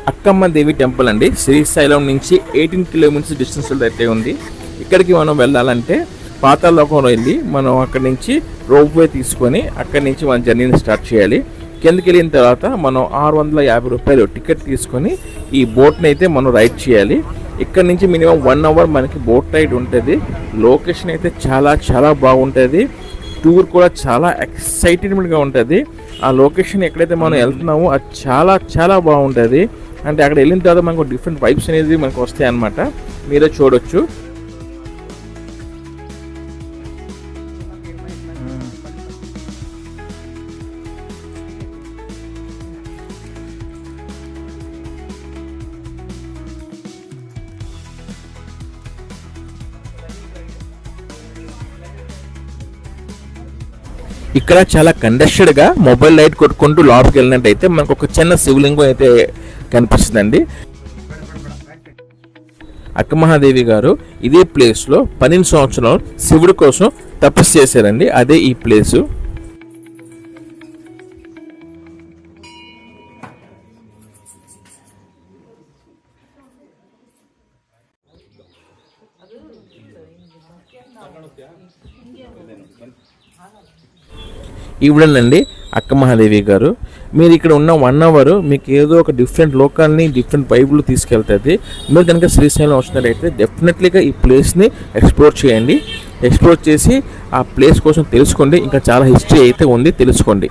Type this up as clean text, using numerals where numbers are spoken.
అక్కమ్మ దేవి temple అండి. శ్రీశైలం నుంచి 18 kilometres distance అయితే ఉంది. ఇక్కడికి మనం వెళ్ళాలంటే పాతాళలోకం వెళ్ళి మనం అక్కడి నుంచి రోప్వే తీసుకొని అక్కడి నుంచి మన జర్నీని స్టార్ట్ చేయాలి. కిందకి వెళ్ళిన తర్వాత మనం 650 రూపాయలు టికెట్ తీసుకొని ఈ బోట్ని అయితే మనం రైడ్ చేయాలి. ఇక్కడ నుంచి మినిమం 1 అవర్ మనకి బోట్ రైడ్ ఉంటుంది. లొకేషన్ అయితే చాలా చాలా బాగుంటుంది. టూర్ కూడా చాలా ఎక్సైటెడ్మెంట్గా ఉంటుంది. ఆ లొకేషన్ ఎక్కడైతే మనం వెళ్తున్నామో అది చాలా చాలా బాగుంటుంది. అంటే అక్కడ వెళ్ళిన తర్వాత మనకు డిఫరెంట్ వైబ్స్ అనేది మనకు వస్తాయి అన్నమాట. మీరే చూడొచ్చు. ఇక్కడ చాలా కండెస్టెడ్గా మొబైల్ లైట్ కొట్టుకుంటూ లోపలికి వెళ్ళినట్టయితే మనకు ఒక చిన్న శివలింగం అయితే కనిపిస్తుందండి. అక్కమహాదేవి గారు ఇదే ప్లేస్లో 12 సంవత్సరాలు శివుడి కోసం తపస్సు చేశారండి. అదే ఈ ప్లేసు. ఈవిడనండి అక్కమహాదేవి గారు. మీరు ఇక్కడ ఉన్న 1 అవర్ మీకు ఏదో ఒక డిఫరెంట్ లోకాలని డిఫరెంట్ వైబ్లు తీసుకెళ్తుంది. మీరు కనుక శ్రీశైలం వచ్చినట్లయితే డెఫినెట్లీగా ఈ ప్లేస్ని ఎక్స్ప్లోర్ చేయండి. ఎక్స్ప్లోర్ చేసి ఆ ప్లేస్ కోసం తెలుసుకోండి. ఇంకా చాలా హిస్టరీ అయితే ఉంది, తెలుసుకోండి.